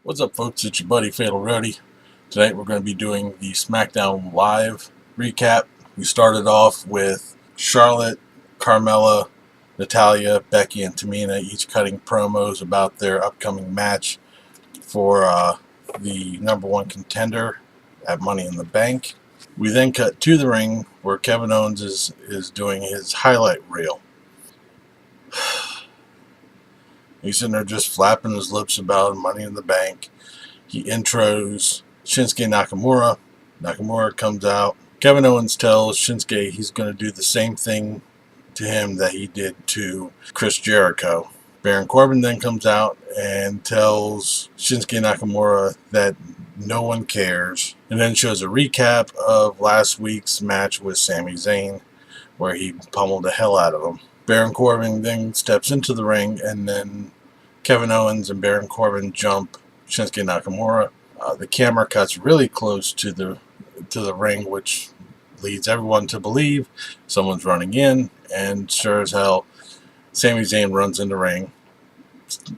What's up, folks? It's your buddy Fatal Roadie. Tonight we're going to be doing the SmackDown Live recap. We started off with Charlotte, Carmella, Natalya, Becky, and Tamina each cutting promos about their upcoming match for the number one contender at Money in the Bank. We then cut to the ring where Kevin Owens is doing his highlight reel. He's sitting there just flapping his lips about Money in the Bank. He intros Shinsuke Nakamura. Nakamura comes out. Kevin Owens tells Shinsuke he's going to do the same thing to him that he did to Chris Jericho. Baron Corbin then comes out and tells Shinsuke Nakamura that no one cares, and then shows a recap of last week's match with Sami Zayn, where he pummeled the hell out of him. Baron Corbin then steps into the ring, and then Kevin Owens and Baron Corbin jump Shinsuke Nakamura. The camera cuts really close to the ring, which leads everyone to believe someone's running in, and sure as hell, Sami Zayn runs in the ring.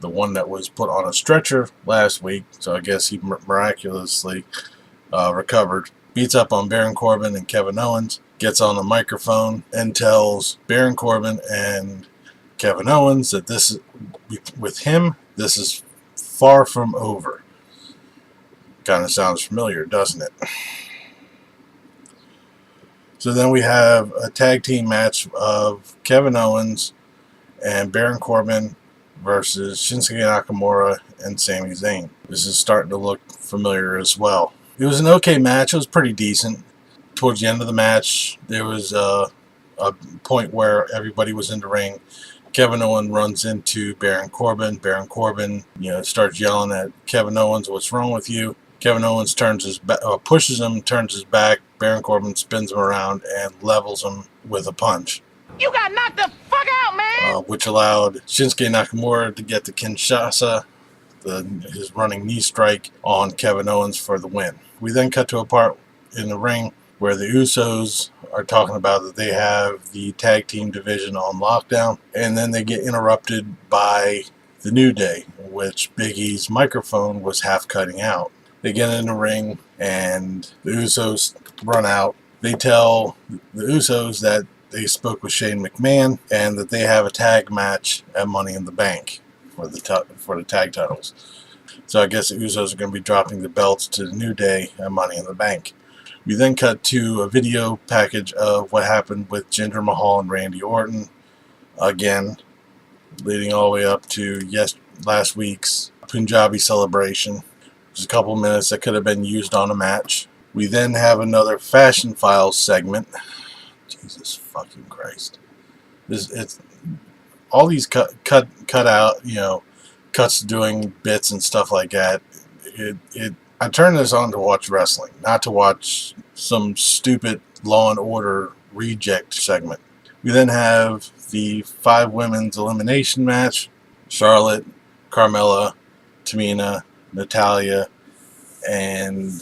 The one that was put on a stretcher last week, so I guess he miraculously recovered. Beats up on Baron Corbin and Kevin Owens, gets on the microphone and tells Baron Corbin and Kevin Owens that this is, with him, this is far from over. Kind of sounds familiar, doesn't it? So then we have a tag team match of Kevin Owens and Baron Corbin versus Shinsuke Nakamura and Sami Zayn. This is starting to look familiar as well. It was an okay match. It was pretty decent. Towards the end of the match, there was a point where everybody was in the ring. Kevin Owens runs into Baron Corbin. Baron Corbin, starts yelling at Kevin Owens, "What's wrong with you?" Kevin Owens pushes him, turns his back. Baron Corbin spins him around and levels him with a punch. You got knocked the fuck out, man! Which allowed Shinsuke Nakamura to get the Kinshasa, his running knee strike on Kevin Owens for the win. We then cut to a part in the ring where the Usos are talking about that they have the tag team division on lockdown, and then they get interrupted by the New Day, which Big E's microphone was half cutting out. They get in the ring, and the Usos run out. They tell the Usos that they spoke with Shane McMahon and that they have a tag match at Money in the Bank for the tag titles. So I guess the Usos are going to be dropping the belts to the New Day at Money in the Bank. We then cut to a video package of what happened with Jinder Mahal and Randy Orton, again, leading all the way up to last week's Punjabi celebration. Just a couple minutes that could have been used on a match. We then have another Fashion Files segment. Jesus fucking Christ! It's all these cut out, cuts doing bits and stuff like that. I turned this on to watch wrestling, not to watch some stupid Law and Order reject segment. We then have the 5 women's elimination match: Charlotte, Carmella, Tamina, Natalya, and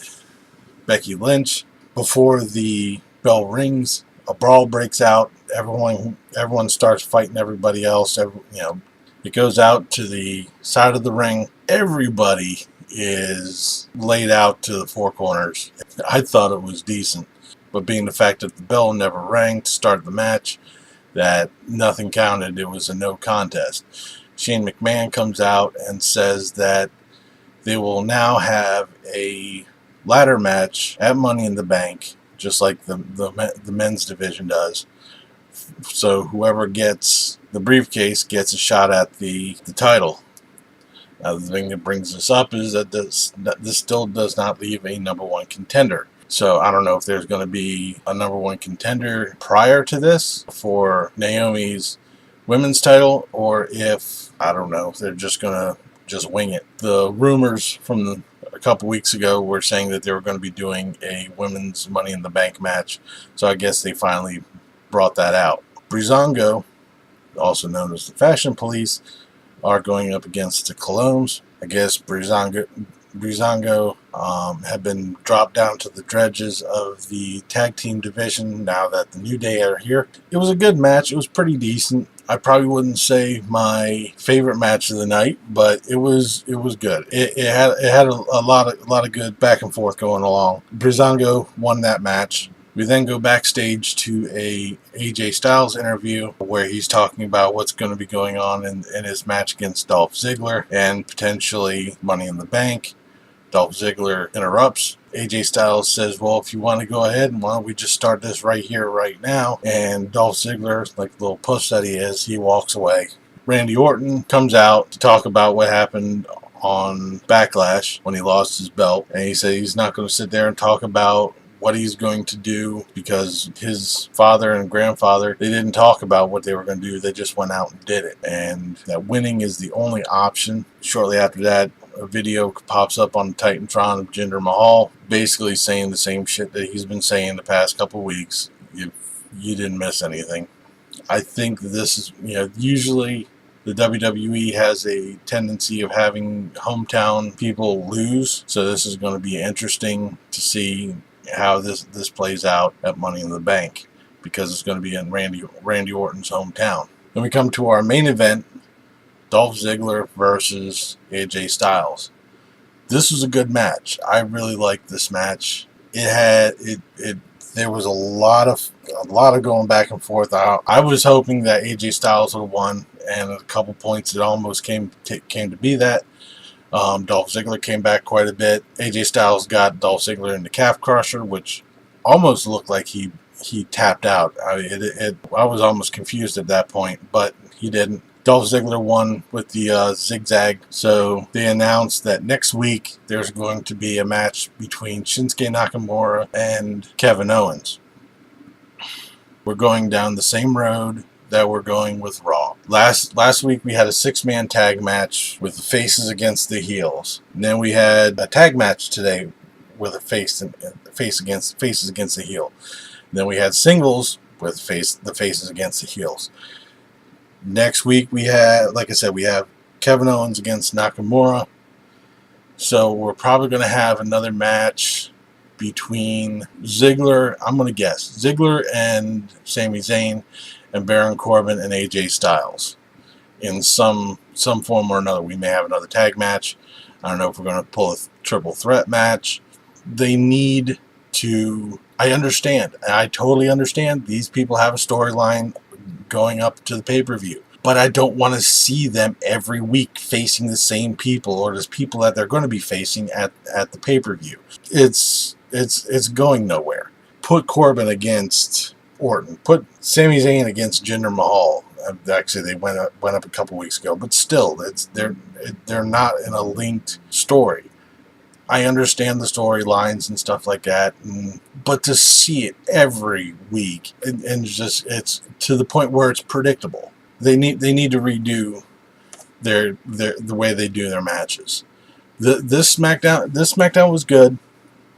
Becky Lynch. Before the bell rings, a brawl breaks out. Everyone starts fighting everybody else. It goes out to the side of the ring. Everybody is laid out to the 4 corners. I thought it was decent, but being the fact that the bell never rang to start the match, that nothing counted, it was a no contest. Shane McMahon comes out and says that they will now have a ladder match at Money in the Bank, just like the men's division does. So whoever gets the briefcase gets a shot at the title. Now, the thing that brings this up is that this still does not leave a number one contender. So I don't know if there's going to be a number one contender prior to this for Naomi's women's title, or if, I don't know, if they're just going to wing it. The rumors from a couple weeks ago were saying that they were going to be doing a women's Money in the Bank match. So I guess they finally brought that out. Breezango, also known as the Fashion Police, are going up against the Colognes. I guess Breezango have been dropped down to the dredges of the tag team division now that the New Day are here. It was a good match. It was pretty decent. I probably wouldn't say my favorite match of the night, but it was good. It had a lot of good back and forth going along. Breezango won that match. We then go backstage to a AJ Styles interview where he's talking about what's going to be going on in his match against Dolph Ziggler and potentially Money in the Bank. Dolph Ziggler interrupts. AJ Styles says, well, if you want to go ahead, why don't we just start this right here, right now? And Dolph Ziggler, like the little puss that he is, he walks away. Randy Orton comes out to talk about what happened on Backlash when he lost his belt. And he said he's not going to sit there and talk about what he's going to do because his father and grandfather, they didn't talk about what they were going to do. They just went out and did it. And that winning is the only option. Shortly after that, a video pops up on Titantron of Jinder Mahal, basically saying the same shit that he's been saying the past couple of weeks. You didn't miss anything. I think this is, usually the WWE has a tendency of having hometown people lose, so this is going to be interesting to see how this plays out at Money in the Bank, because it's going to be in Randy Orton's hometown. Then we come to our main event, Dolph Ziggler versus AJ Styles. This was a good match. I really liked this match. There was a lot of going back and forth. I was hoping that AJ Styles would have won, and a couple points it almost came to be that. Dolph Ziggler came back quite a bit. AJ Styles got Dolph Ziggler in the calf crusher, which almost looked like he tapped out. I was almost confused at that point, but he didn't. Dolph Ziggler won with the zigzag. So they announced that next week there's going to be a match between Shinsuke Nakamura and Kevin Owens. We're going down the same road that we're going with Raw. Last week we had a 6-man tag match with the faces against the heels. And then we had a tag match today with a faces against the heel. And then we had singles with the faces against the heels. Next week we have, like I said, we have Kevin Owens against Nakamura. So we're probably going to have another match between Ziggler, I'm going to guess, Ziggler and Sami Zayn, and Baron Corbin and AJ Styles. In some form or another. We may have another tag match. I don't know if we're going to pull a triple threat match. They need to... I understand. I totally understand. These people have a storyline going up to the pay-per-view. But I don't want to see them every week facing the same people or the people that they're going to be facing at the pay-per-view. It's going nowhere. Put Corbin against Orton. Put Sami Zayn against Jinder Mahal. Actually, they went up a couple weeks ago, but still, they're not in a linked story. I understand the storylines and stuff like that, but to see it every week and it's to the point where it's predictable. They need to redo the way they do their matches. This SmackDown was good.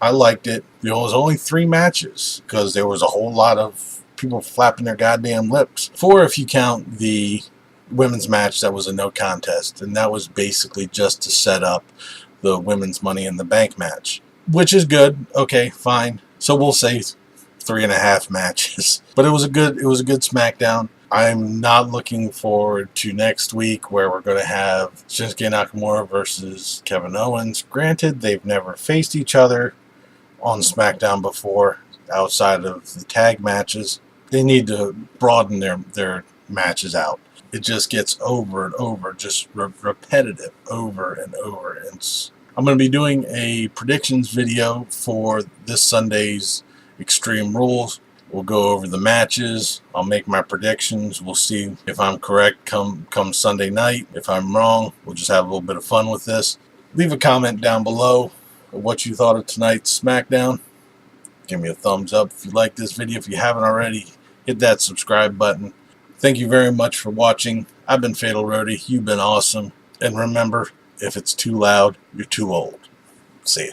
I liked it. There was only 3 matches because there was a whole lot of people flapping their goddamn lips. 4 if you count the women's match that was a no contest, and that was basically just to set up the women's Money in the Bank match, which is good. Okay, fine. So we'll say 3.5 matches, but it was a good SmackDown. I'm not looking forward to next week where we're going to have Shinsuke Nakamura versus Kevin Owens. Granted, they've never faced each other on SmackDown before outside of the tag matches. They need to broaden their matches out. It just gets over and over, just repetitive over and over. I'm going to be doing a predictions video for this Sunday's Extreme Rules. We'll go over the matches. I'll make my predictions. We'll see if I'm correct come Sunday night. If I'm wrong, we'll just have a little bit of fun with this. Leave a comment down below of what you thought of tonight's SmackDown. Give me a thumbs up if you like this video. If you haven't already, hit that subscribe button. Thank you very much for watching. I've been Fatal Roadie. You've been awesome. And remember, if it's too loud, you're too old. See ya.